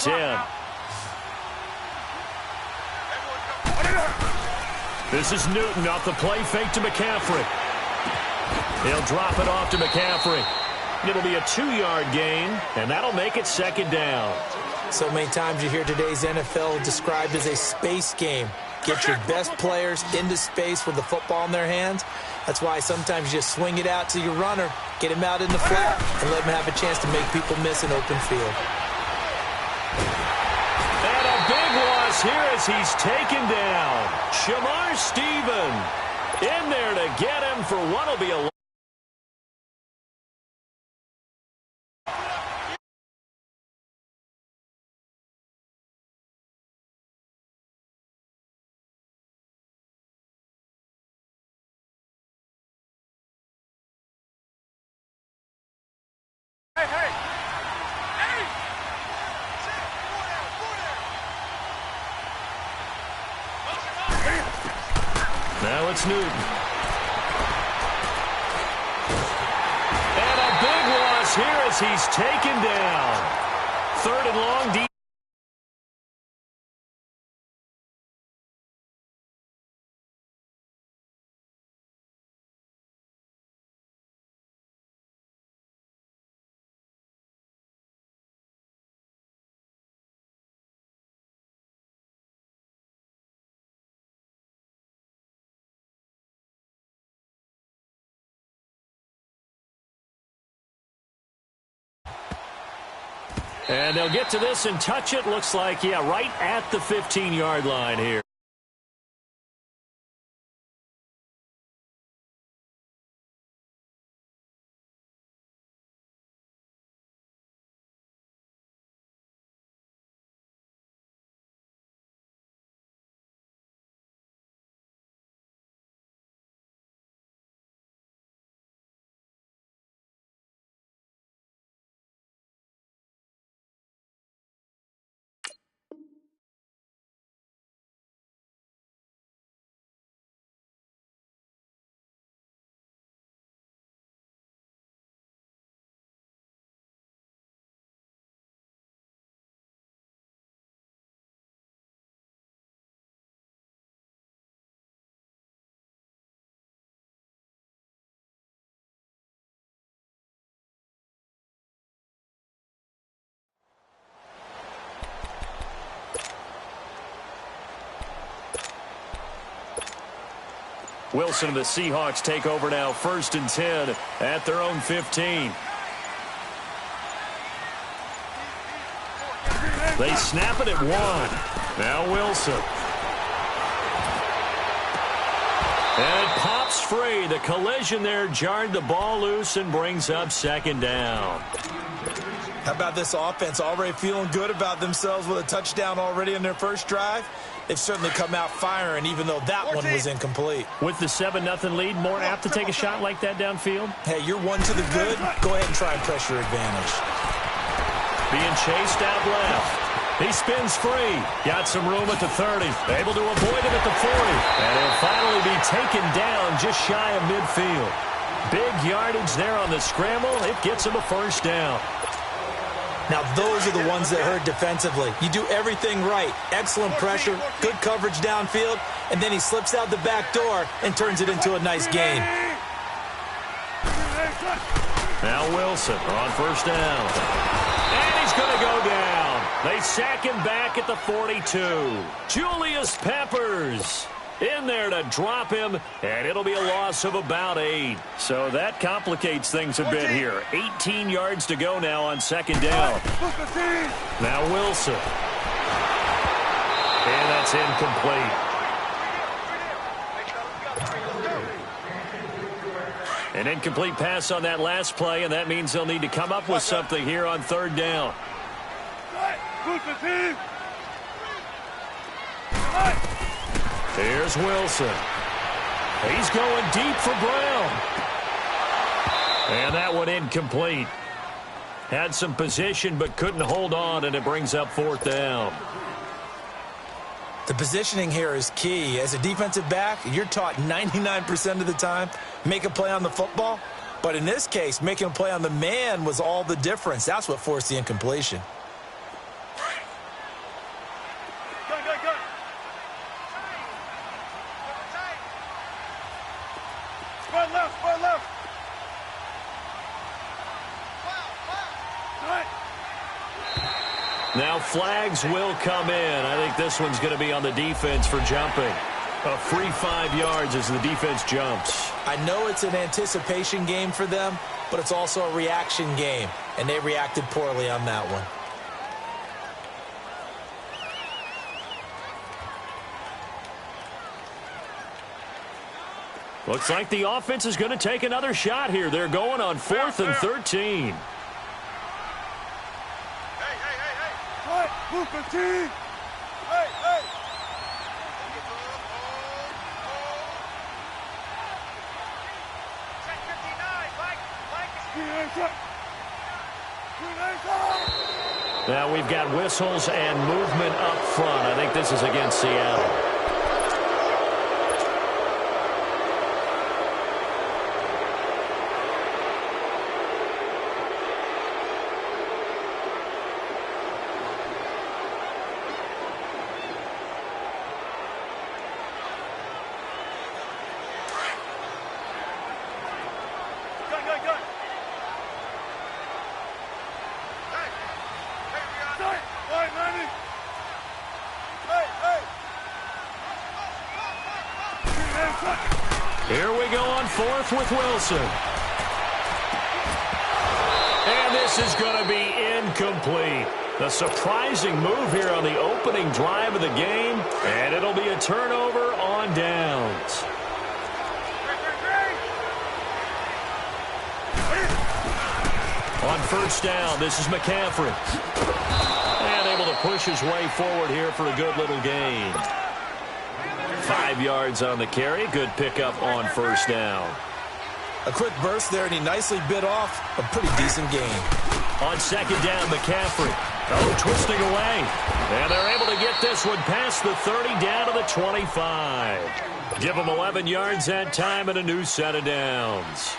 and 10. This is Newton off the play fake to McCaffrey. He'll drop it off to McCaffrey. It'll be a 2-yard gain, and that'll make it second down. So many times you hear today's NFL described as a space game. Get your best players into space with the football in their hands. That's why sometimes you just swing it out to your runner, get him out in the flat, and let him have a chance to make people miss an open field. And a big loss here as he's taken down. Shamar Stephen in there to get him for what will be a Now it's Newton. And a big loss here as he's taken down. 3rd and long, deep. And they'll get to this and touch it. Looks like, yeah, right at the 15-yard line here. Wilson and the Seahawks take over now, 1st and 10 at their own 15. They snap it at 1. Now Wilson. And it pops free. The collision there jarred the ball loose and brings up 2nd down. How about this offense already feeling good about themselves with a touchdown already in their first drive? They've certainly come out firing, even though that one was incomplete. With the 7-0 lead, more apt to take a shot like that downfield? Hey, you're one to the good. Go ahead and try and press your advantage. Being chased out left. He spins free. Got some room at the 30. Able to avoid him at the 40. And he'll finally be taken down just shy of midfield. Big yardage there on the scramble. It gets him a 1st down. Now, those are the ones that hurt defensively. You do everything right. Excellent pressure, good coverage downfield, and then he slips out the back door and turns it into a nice gain. Now Wilson on 1st down. And he's going to go down. They sack him back at the 42. Julius Peppers in there to drop him, and it'll be a loss of about 8. So that complicates things a bit here. 18 yards to go now on 2nd down. Now Wilson. And that's incomplete. An incomplete pass on that last play, and that means they'll need to come up with something here on 3rd down. Here's Wilson. He's going deep for Brown. And that one incomplete. Had some position but couldn't hold on, and it brings up 4th down. The positioning here is key. As a defensive back, you're taught 99% of the time, make a play on the football. But in this case, making a play on the man was all the difference. That's what forced the incompletion. Now flags will come in. I think this one's going to be on the defense for jumping. A free 5 yards as the defense jumps. I know it's an anticipation game for them, but it's also a reaction game, and they reacted poorly on that one. Looks like the offense is going to take another shot here. They're going on 4th and 13. Now we've got whistles and movement up front. I think this is against Seattle. Here we go on 4th with Wilson. And this is going to be incomplete. A surprising move here on the opening drive of the game, and it'll be a turnover on downs. On 1st down, this is McCaffrey. And able to push his way forward here for a good little gain. 5 yards on the carry. Good pickup on 1st down. A quick burst there, and he nicely bit off a pretty decent gain. On 2nd down, McCaffrey. Oh, twisting away. And they're able to get this one past the 30 down to the 25. Give them 11 yards that time and a new set of downs.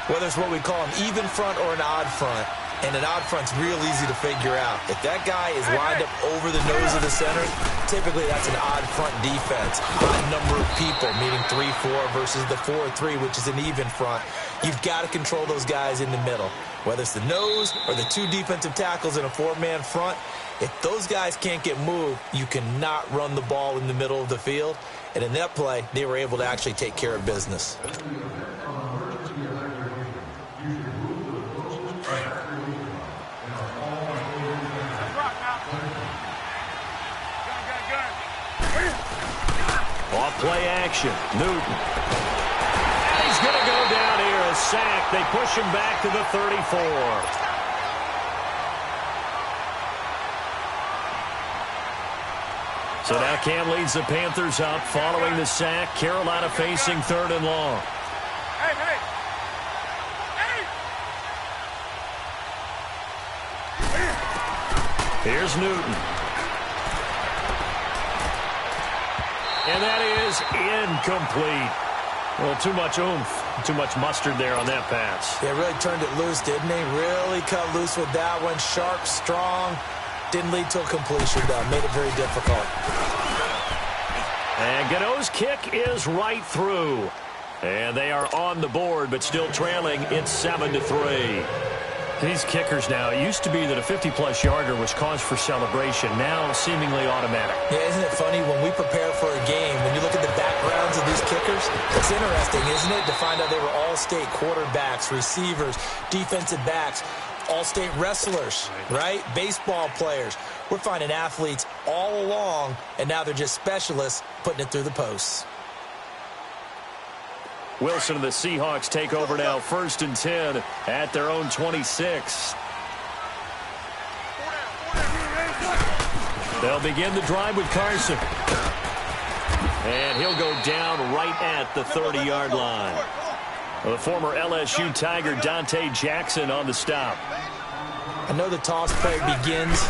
Whether it's what we call an even front or an odd front, and an odd front's real easy to figure out. If that guy is lined up over the nose of the center, typically that's an odd front defense. Odd number of people, meaning 3-4 versus the 4-3, which is an even front. You've got to control those guys in the middle. Whether it's the nose or the 2 defensive tackles in a 4-man front, if those guys can't get moved, you cannot run the ball in the middle of the field. And in that play, they were able to actually take care of business. Off-play action. Newton. And he's going to go down here. A sack. They push him back to the 34. So now Cam leads the Panthers up following the sack. Carolina facing 3rd and long. Here's Newton. And that is incomplete. Well, too much oomph, too much mustard there on that pass. They really turned it loose, didn't they? Really cut loose with that one. Sharp, strong. Didn't lead to a completion, though. Made it very difficult. And Gano's kick is right through. And they are on the board, but still trailing. It's 7-3. These kickers now, it used to be that a 50-plus yarder was cause for celebration. Now, seemingly automatic. Yeah, isn't it funny? When we prepare for a game, when you look at the backgrounds of these kickers, it's interesting, isn't it, to find out they were all-state quarterbacks, receivers, defensive backs, all-state wrestlers, right? Baseball players. We're finding athletes all along, and now they're just specialists putting it through the posts. Wilson and the Seahawks take over now, 1st and 10 at their own 26. They'll begin the drive with Carson. And he'll go down right at the 30-yard line. The former LSU Tiger Dante Jackson on the stop. I know the toss play begins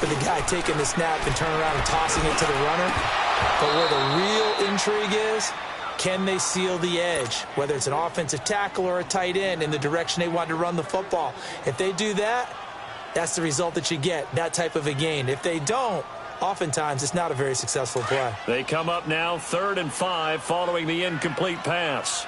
with the guy taking the snap and turning around and tossing it to the runner. But where the real intrigue is, can they seal the edge, whether it's an offensive tackle or a tight end, in the direction they want to run the football? If they do that, that's the result that you get, that type of a gain. If they don't, oftentimes it's not a very successful play. They come up now 3rd and 5 following the incomplete pass.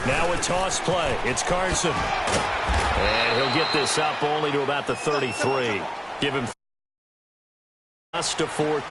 Now a toss play. It's Carson. And he'll get this up only to about the 33. Give him to 4.